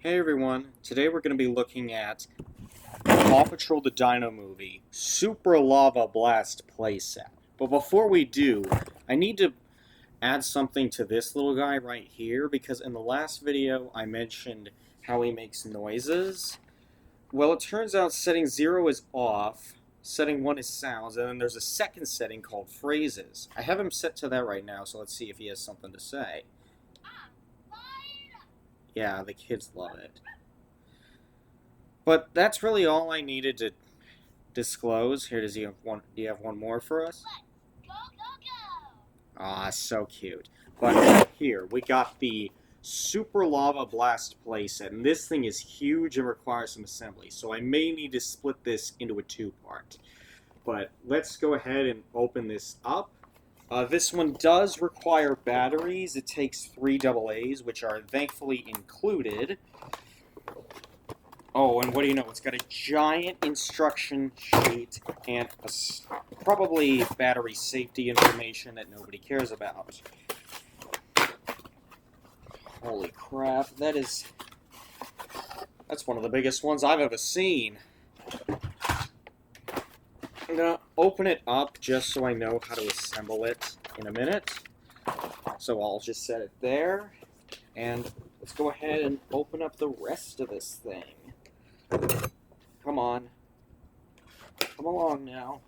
Hey everyone, today we're going to be looking at Paw Patrol the Dino movie, Super Lava Blast playset. But before we do, I need to add something to this little guy right here, because in the last video I mentioned how he makes noises. Well, it turns out setting 0 is off, setting 1 is sounds, and then there's a second setting called phrases. I have him set to that right now, so let's see if he has something to say. Yeah, the kids love it. But that's really all I needed to disclose. Here, does he have one? Do you have one more for us? Ah, so cute. But here, we got the Super Lava Blast playset, and this thing is huge and requires some assembly, so I may need to split this into a two-part. But let's go ahead and open this up. This one does require batteries. It takes 3 AA's, which are thankfully included. Oh, and what do you know? It's got a giant instruction sheet and probably battery safety information that nobody cares about. Holy crap, that's one of the biggest ones I've ever seen. I'm gonna open it up just so I know how to assemble it in a minute. So I'll just set it there, and let's go ahead and open up the rest of this thing. Come on. Come along now.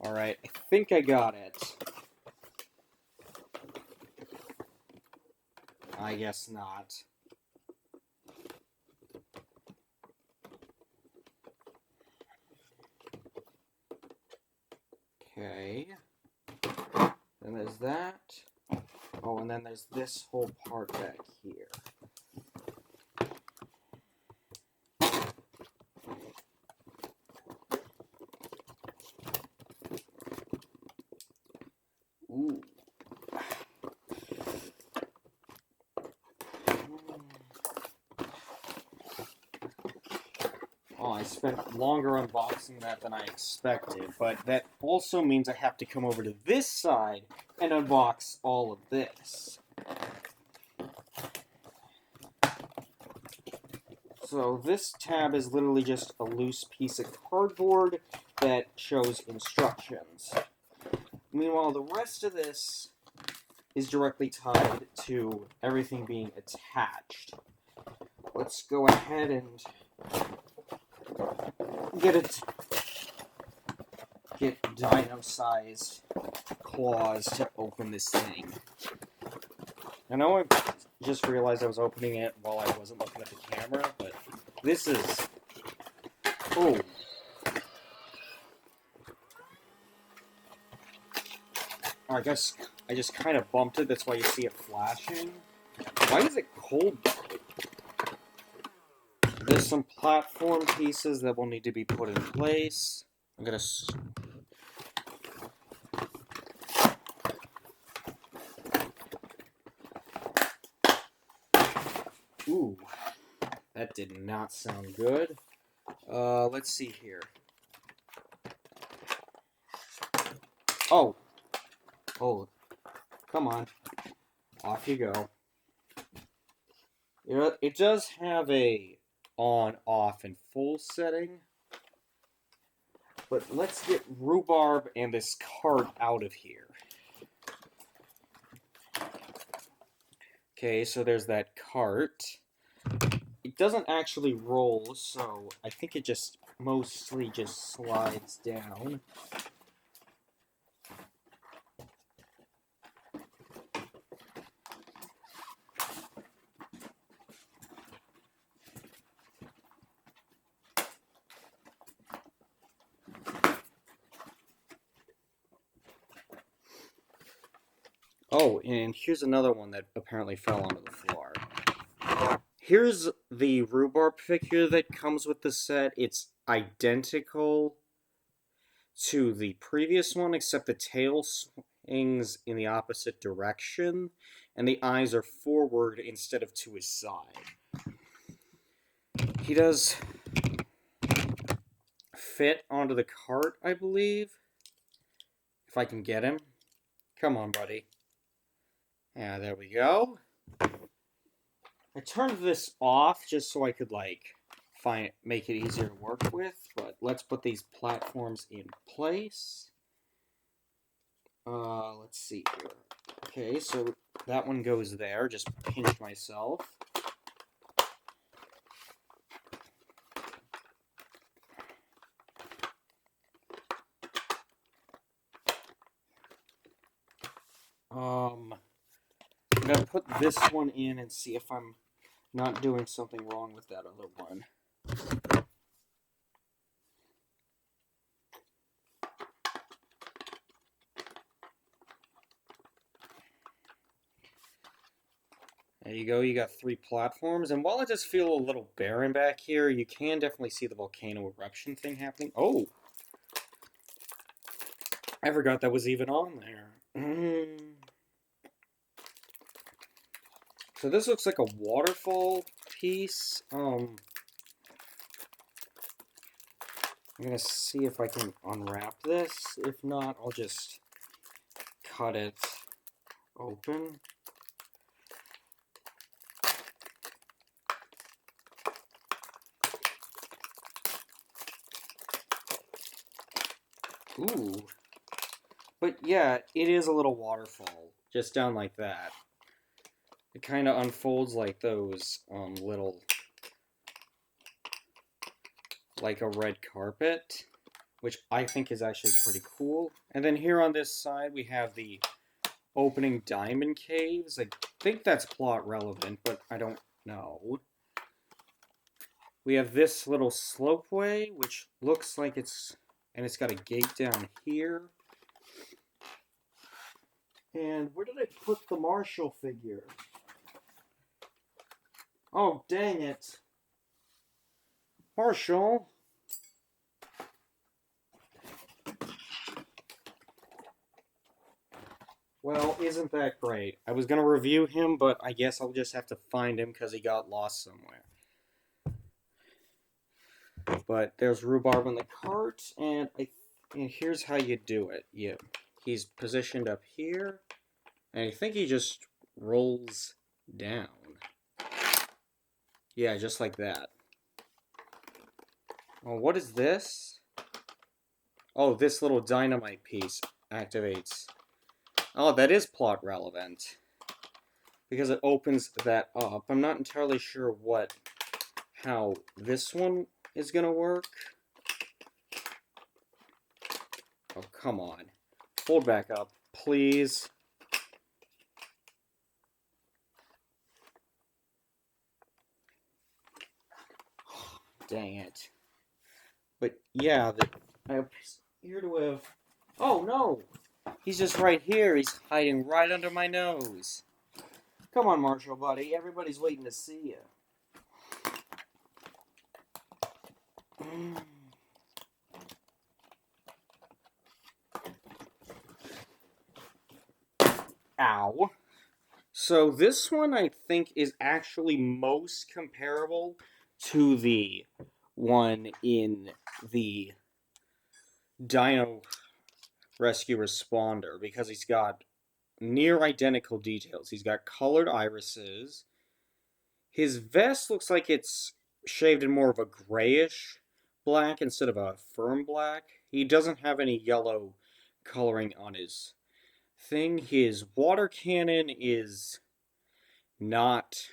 Alright, I think I got it. I guess not. Okay. Then there's that. Oh, and then there's this whole part back here. Ooh. Oh, I spent longer unboxing that than I expected, but that also means I have to come over to this side and unbox all of this. So this tab is literally just a loose piece of cardboard that shows instructions. Meanwhile, the rest of this is directly tied to everything being attached. Let's go ahead and get dino-sized claws to open this thing. I know I just realized I was opening it while I wasn't looking at the camera, but this is... Oh. I guess I just kind of bumped it, that's why you see it flashing. Why is it cold? There's some platform pieces that will need to be put in place. I'm gonna... Ooh, that did not sound good. Let's see here. Oh, come on. Off you go. You know, it does have a on, off, and full setting. But let's get Rhubarb and this cart out of here. Okay, so there's that cart. It doesn't actually roll, so I think it just mostly just slides down. Oh, and here's another one that apparently fell onto the floor. Here's the Rhubarb figure that comes with the set. It's identical to the previous one, except the tail wings in the opposite direction, and the eyes are forward instead of to his side. He does fit onto the cart, I believe. If I can get him. Come on, buddy. Yeah, there we go. I turned this off just so I could, like, make it easier to work with, but let's put these platforms in place. Let's see here. Okay, so that one goes there. Just pinch myself. I'm gonna put this one in and see if I'm not doing something wrong with that other one. There you go, you got 3 platforms, and while it does feel a little barren back here, you can definitely see the volcano eruption thing happening. Oh! I forgot that was even on there. So this looks like a waterfall piece. I'm gonna see if I can unwrap this. If not, I'll just cut it open. Ooh. But yeah, it is a little waterfall. Just down like that. It kind of unfolds like those little... like a red carpet, which I think is actually pretty cool. And then here on this side, we have the opening diamond caves. I think that's plot relevant, but I don't know. We have this little slopeway, which looks like it's got a gate down here. And where did I put the Marshall figure? Oh, dang it. Marshall. Well, isn't that great? I was going to review him, but I guess I'll just have to find him because he got lost somewhere. But there's rhubarb on the cart, and here's how you do it. He's positioned up here, and I think he just rolls down. Yeah, just like that. Oh, what is this? Oh, this little dynamite piece activates. Oh, that is plot relevant. Because it opens that up. I'm not entirely sure how this one is gonna work. Oh, come on. Fold back up, please. Dang it. But yeah, I appear to have... Oh, no! He's just right here. He's hiding right under my nose. Come on, Marshall, buddy. Everybody's waiting to see you. Ow. So this one, I think, is actually most comparable to the one in the Dino Rescue Responder, because he's got near identical details. He's got colored irises. His vest looks like it's shaved in more of a grayish black instead of a firm black. He doesn't have any yellow coloring on his thing. His water cannon is not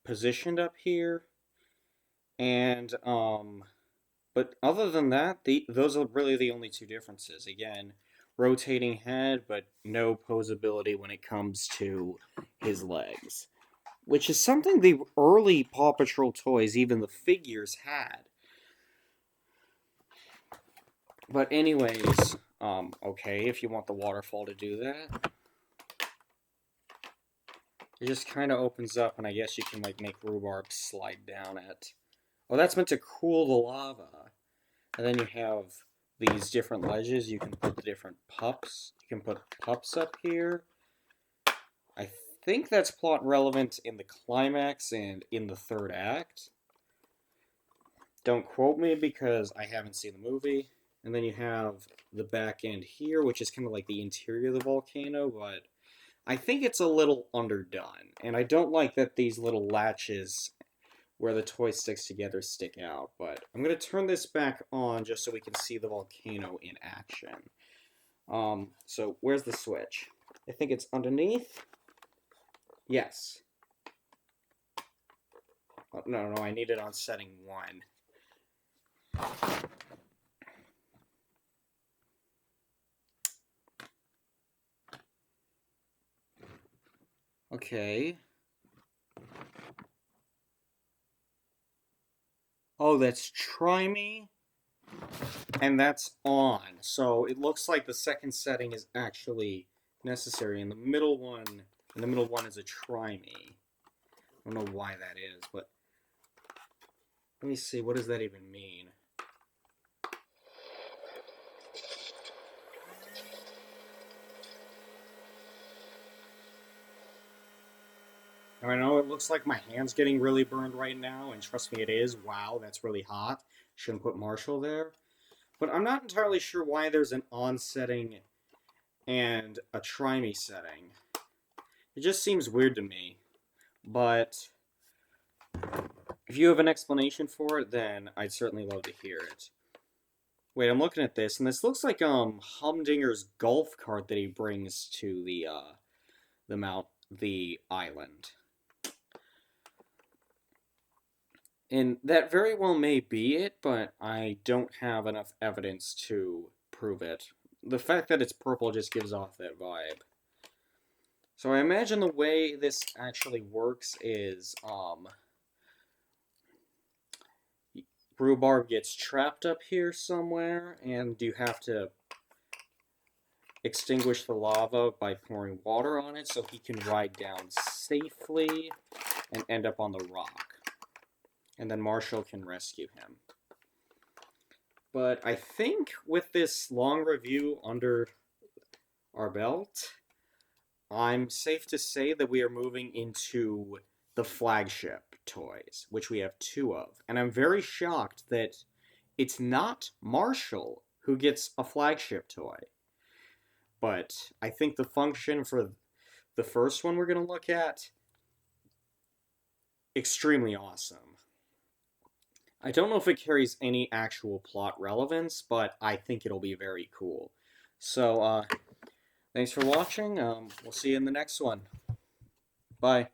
positioned up here. And but other than that, those are really the only 2 differences. Again, rotating head, but no posability when it comes to his legs. Which is something the early Paw Patrol toys, even the figures, had. But anyways, okay, if you want the waterfall to do that. It just kind of opens up, and I guess you can, like, make rhubarb slide down it. Oh, that's meant to cool the lava. And then you have these different ledges. You can put the different pups. You can put pups up here. I think that's plot relevant in the climax and in the third act. Don't quote me because I haven't seen the movie. And then you have the back end here, which is kind of like the interior of the volcano, but I think it's a little underdone. And I don't like that these little latches where the toy sticks together stick out. But I'm going to turn this back on just so we can see the volcano in action. So where's the switch? I think it's underneath. Yes. Oh, no, I need it on setting 1. Okay. Oh, that's try me, and that's on. So it looks like the second setting is actually necessary, and the middle one is a try me. I don't know why that is, but let me see. What does that even mean? I know it looks like my hand's getting really burned right now, and trust me, it is. Wow, that's really hot. Shouldn't put Marshall there. But I'm not entirely sure why there's an on setting and a try me setting. It just seems weird to me. But if you have an explanation for it, then I'd certainly love to hear it. Wait, I'm looking at this, and this looks like Humdinger's golf cart that he brings to the island. And that very well may be it, but I don't have enough evidence to prove it. The fact that it's purple just gives off that vibe. So I imagine the way this actually works is, Rhubarb gets trapped up here somewhere, and you have to extinguish the lava by pouring water on it so he can ride down safely and end up on the rock. And then Marshall can rescue him. But I think with this long review under our belt, I'm safe to say that we are moving into the flagship toys, which we have 2 of. And I'm very shocked that it's not Marshall who gets a flagship toy. But I think the function for the first one we're going to look at, extremely awesome. I don't know if it carries any actual plot relevance, but I think it'll be very cool. So, thanks for watching. We'll see you in the next one. Bye.